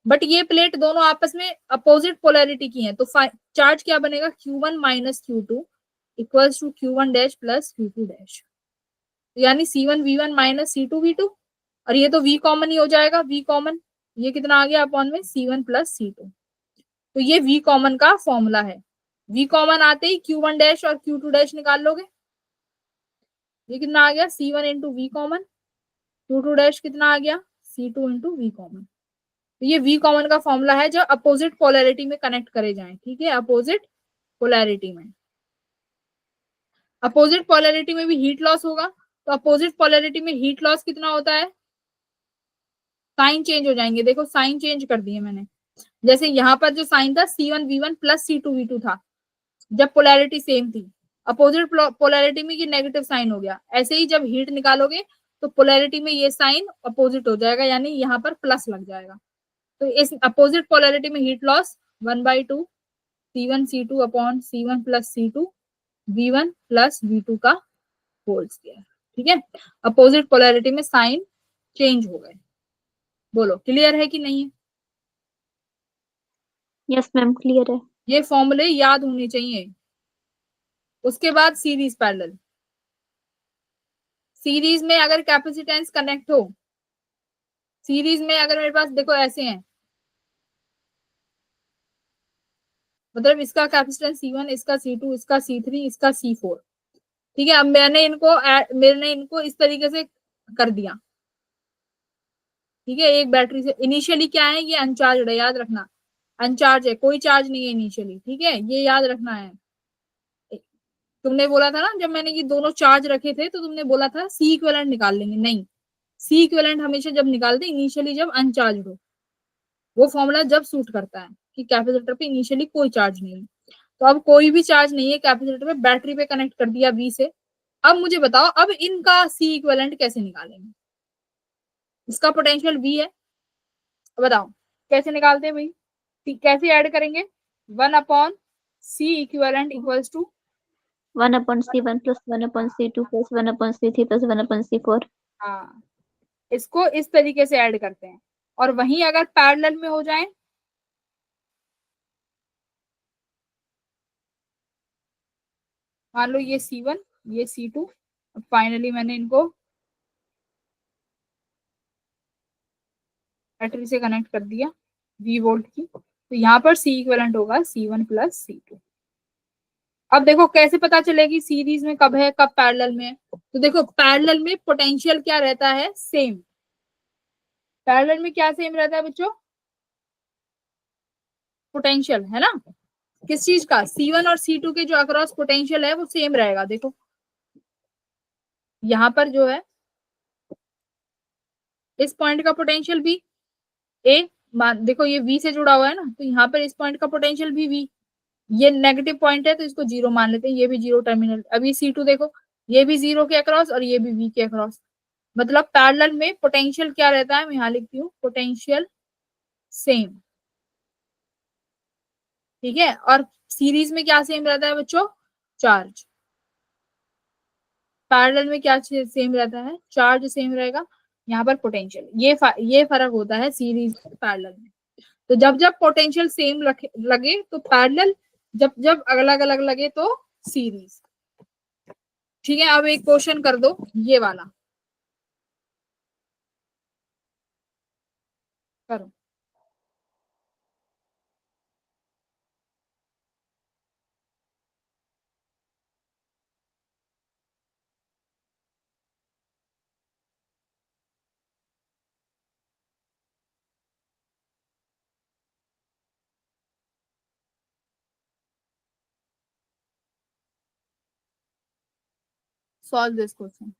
But ये प्लेट दोनों आपस में अपोजिट पोलैरिटी की हैं, तो चार्ज क्या बनेगा, Q1 minus Q2 equals to Q1 dash plus Q2 dash, यानी C1 V1 minus C2 V2, और ये तो V कॉमन ही हो जाएगा, V कॉमन ये कितना आ गया अपॉन में C1 प्लस C2। तो ये V कॉमन का फॉर्मूला है। V कॉमन आते ही Q1 डैश और Q2 डैश निकाल लोगे, ये कितना आ गया C1 into V common, Q2 dash कितना आ गया C2 इंटू V कॉमन। तो ये V कॉमन का फॉर्मूला है जो अपोजिट पोलैरिटी में कनेक्ट करे जाएं, ठीक है, अपोजिट पोलैरिटी में। अपोजिट पोलैरिटी में भी हीट लॉस होगा, तो अपोजिट पोलैरिटी में हीट लॉस कितना होता है, साइन चेंज हो जाएंगे, देखो साइन चेंज कर दिए मैंने, जैसे यहाँ पर जो साइन था C1 V1 plus C2 V2 था जब पोलैरिटी सेम थी, अपोजिट पोलैरिटी में ये नेगेटिव साइन हो गया, ऐसे ही जब हीट निकालोगे तो पोलैरिटी में ये साइन अपोजिट हो जाएगा, यानी यहाँ पर प्लस लग जाएगा। तो इस अपोजिट पोलैरिटी में heat loss 1/2 C1 C2 upon C1 plus C2 V1 plus V2 का होल स्क्वायर। ठीक है, अपोजिट पोलैरिटी में साइन चेंज हो गए। बोलो क्लियर है कि नहीं है? यस मैम क्लियर है। ये फॉर्मूले याद होने चाहिए। उसके बाद सीरीज पैरेलल, सीरीज में अगर कैपेसिटेंस कनेक्ट हो, सीरीज में अगर मेरे पास देखो ऐसे हैं, मतलब इसका कैपेसिटेंस C1, इसका C2, इसका C3, इसका C4, ठीक है। अब मैंने इनको इस तरीके से कर दिया, ठीक है। एक बैटरी से इनिशियली क्या है, ये अनचार्ज है, याद रखना, अनचार्ज है, कोई चार्ज नहीं है इनिशियली, ठीक है, ये याद रखना है। तुमने बोला था ना जब मैंने ये दोनों चार्ज रखे थे तो तुमने बोला था सी इक्विवेलेंट निकाल लेंगे, नहीं, सी इक्विवेलेंट हमेशा जब निकालते इनिशियली जब अनचार्ज हो, वो फॉर्मूला जब सूट करता है कि कैपेसिटर पे इनिशियली कोई चार्ज नहीं है। तो अब कोई भी चार्ज नहीं है कैपेसिटर पे, बैटरी पे कनेक्ट कर दिया V से। अब मुझे बताओ अब इनका C इक्विवेलेंट कैसे निकालेंगे? इसका पोटेंशियल V है, बताओ कैसे निकालते हैं भाई? कैसे ऐड करेंगे? 1/C equivalent equals to 1/C1 plus 1/C2 plus 1/C3 plus 1/C4। हाँ, इसको इस तरीके से ऐड करते हैं। और वहीं अगर पैरेलल में हो जाए, मान लो ये C1 ये C2, फाइनली मैंने इनको बैटरी से कनेक्ट कर दिया V वोल्ट की, तो यहाँ पर C इक्विवेलेंट होगा C1 प्लस C2। अब देखो कैसे पता चलेगी सीरीज में कब है कब पैरेलल में है? तो देखो पैरेलल में पोटेंशियल क्या रहता है? सेम। पैरेलल में क्या सेम रहता है बच्चों? पोटेंशियल, है ना? किस चीज का? C1 और C2 के जो अक्रॉस पोटेंशियल है वो सेम रहेगा। देखो यहाँ पर जो है इस पॉइंट का पोटेंशियल भी ए, मान देखो ये V से जुड़ा हुआ है ना, तो यहाँ पर इस पॉइंट का पोटेंशियल भी V। ये नेगेटिव पॉइंट है तो इसको जीरो मान लेते हैं, ये भी जीरो टर्मिनल। अभी C2 देखो, ये भी जीरो के अक्रॉस और ये भी V के अक्रॉस। मतलब पैरेलल में पोटेंशियल क्या रहता है? मैं यहाँ लिखती हूँ पोटेंशियल सेम, ठीक है। और सीरीज में क्या सेम रहता है बच्चों? चार्ज। पैरेलल में क्या सेम रहता है? चार्ज सेम रहेगा। यहाँ पर पोटेंशियल, ये फर्क होता है सीरीज पैरेलल में। तो जब जब पोटेंशियल सेम लगे तो पैरेलल, जब जब अलग अलग लगे तो सीरीज। ठीक है, अब एक क्वेश्चन कर दो ये वाला, करो। Solve this question.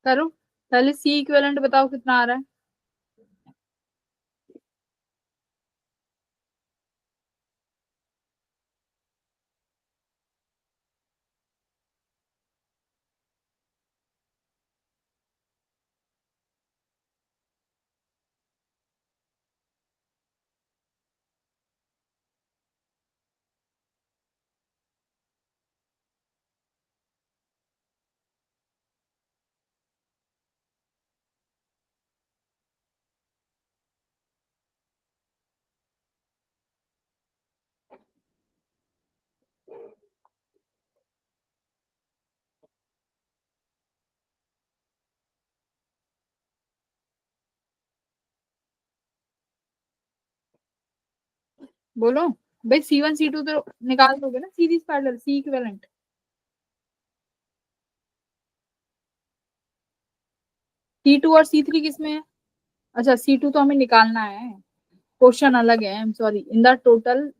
करो, पहले सी इक्विवेलेंट बताओ कितना आ रहा है? बोलो भाई, C1 C2 तो निकाल दोगे ना सीरीज पैरेलल सी इक्विवेलेंट। C2 और C3 किसमें है? अच्छा C2 तो हमें निकालना है, क्वेश्चन अलग है। I am sorry. In the total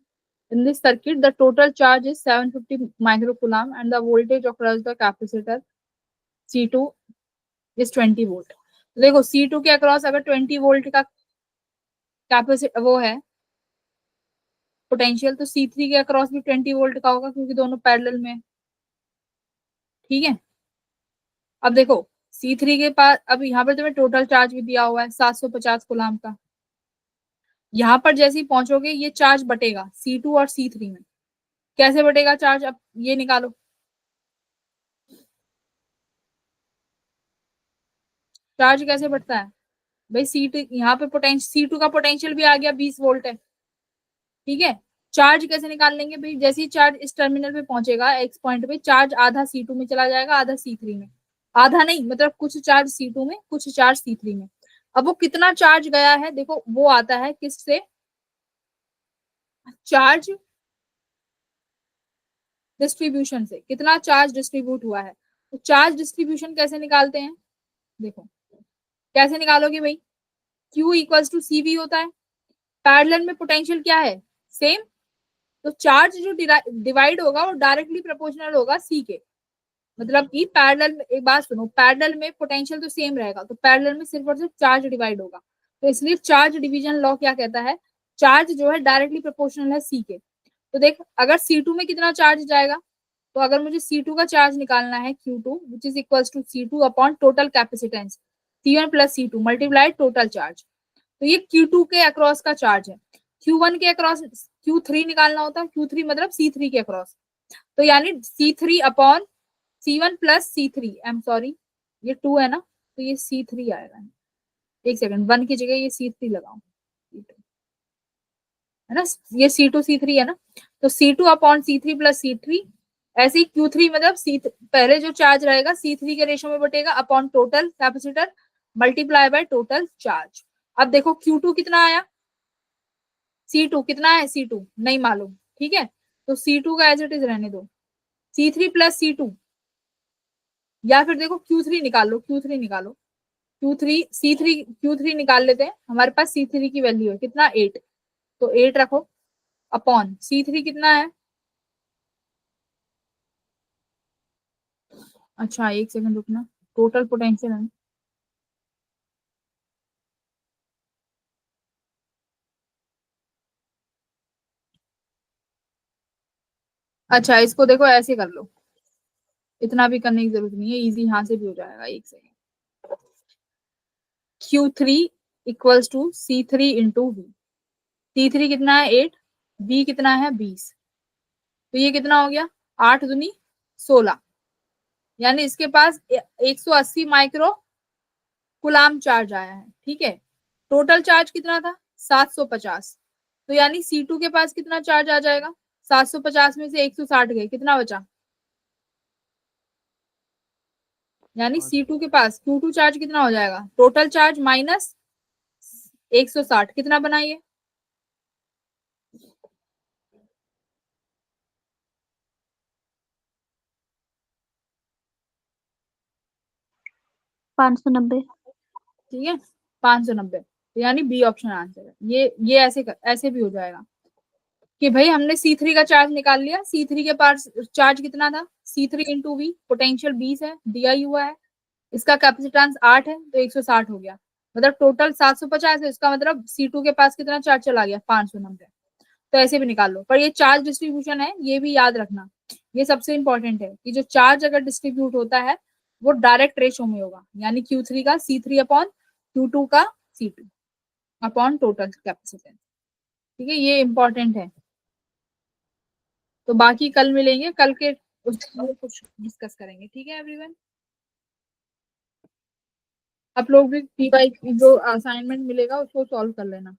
in this circuit the total charge is 750 microcoulomb and the voltage across the capacitor C2 is 20 volt. तो देखो C2 के अक्रॉस अगर 20 वोल्ट का कैपेसिटी वो है पोटेंशियल, तो C3 के अक्रॉस भी 20 वोल्ट का होगा क्योंकि दोनों पैरेलल में है। ठीक है, अब देखो C3 के पास, अब यहाँ पर तुम्हें टोटल चार्ज भी दिया हुआ है 750 कूलम्ब का। यहाँ पर जैसे ही पहुंचोगे ये चार्ज बटेगा C2 और C3 में। कैसे बटेगा चार्ज? अब ये निकालो, चार्ज कैसे बढ़ता है भाई? C2 यहाँ पे पोटेंशियल, C2 का पोटेंशियल भी आ गया 20 वोल्ट है, ठीक है। चार्ज कैसे निकाल लेंगे भाई, जैसे ही चार्ज इस टर्मिनल पे पहुंचेगा एक्स पॉइंट पे, चार्ज आधा C2 में चला जाएगा, आधा C3 में, आधा नहीं मतलब कुछ चार्ज C2 में, कुछ चार्ज C3 में। अब वो कितना चार्ज गया है देखो, वो आता है किससे, चार्ज डिस्ट्रीब्यूशन से, कितना चार्ज डिस्ट्रीब्यूट हुआ है। तो चार्ज डिस्ट्रीब्यूशन कैसे निकालते हैं, देखो कैसे निकालोगे भाई, Q इक्वल्स टू CV होता है, पैरेलल में पोटेंशियल क्या है, सेम, तो चार्ज जो डिवाइड होगा वो डायरेक्टली प्रोपोर्शनल होगा C के, मतलब कि पैरेलल में, एक बात सुनो, पैरेलल में पोटेंशियल तो सेम रहेगा, तो पैरेलल में सिर्फ और सिर्फ चार्ज डिवाइड होगा, तो इसलिए चार्ज डिवीजन लॉ क्या कहता है, चार्ज जो है डायरेक्टली प्रोपोर्शनल है C के। तो देख अगर C2 में कितना चार्ज जाएगा, तो अगर मुझे C2 का चार्ज निकालना है Q2 which is equals to C2 upon total capacitance C1 plus C2 multiply total charge, तो ये Q2 के अक्रॉस का चार्ज है। Q1 के अक्रॉस Q3 निकालना होता है, Q3 मतलब C3 के अक्रॉस, तो यानी C3 upon C1 plus C3, I am sorry ये 2 है ना, तो ये C3 आएगा, एक सेकंड 1 की जगह ये C3 लगाओ, है ना, ये C2 C3 है ना, तो C2 upon C3 plus C3, ऐसे ही Q3 मतलब पहले जो चार्ज रहेगा C3 के रेशो में बटेगा upon total capacitor multiply by total charge. अब देखो Q2 कितना आया, C2 कितना है, C2 नहीं मालूम, ठीक है, तो C2 का एज इट इज रहने दो, C3 प्लस C2, या फिर देखो Q3 निकाल लो, Q3 निकालो, Q3 C3 Q3 निकाल लेते हैं, हमारे पास C3 की वैल्यू है कितना 8, तो 8 रखो अपॉन C3 कितना है, अच्छा एक सेकंड रुकना, टोटल पोटेंशियल है, अच्छा इसको देखो ऐसे कर लो, इतना भी करने की जरूरत नहीं है, इजी यहाँ से भी हो जाएगा, एक second, Q3 equals to C3 into V, C3 कितना है 8, V कितना है 20, तो ये कितना हो गया 8 दूनी 16, यानी इसके पास 180 माइक्रो कुलाम चार्ज आया है, ठीक है। टोटल चार्ज कितना था 750, तो यानी C2 के पास कितना चार्ज आ जाएगा, 750 में से 160 गए, कितना बचा, यानी C2 के पास Q2 चार्ज कितना हो जाएगा, टोटल चार्ज माइनस 160 कितना बनाइए, ₹590। ठीक है 590, तो यानी बी ऑप्शन आंसर है। ये ऐसे भी हो जाएगा कि भाई हमने C3 का चार्ज निकाल लिया, C3 के पास चार्ज कितना था, C3 इंटू वी, पोटेंशियल 20 है दिया ही हुआ है, इसका कैपेसिटेंस 8 है तो 160 हो गया, मतलब टोटल 750 है, इसका मतलब C2 के पास कितना चार्ज चला गया 590, तो ऐसे भी निकाल लो, पर ये चार्ज डिस्ट्रीब्यूशन है, ये भी याद रखना, ये सबसे इंपॉर्टेंट है कि जो चार्ज अगर डिस्ट्रीब्यूट होता है वो डायरेक्ट रेशो में होगा, यानी Q3 का C3 अपॉन Q2 का C2 अपॉन टोटल कैपेसिटेंस, ठीक है, ये इंपॉर्टेंट है। तो बाकी कल मिलेंगे, कल के उसमें कुछ डिस्कस करेंगे, ठीक है एवरीवन। आप लोग भी जो असाइनमेंट मिलेगा उसको सॉल्व कर लेना।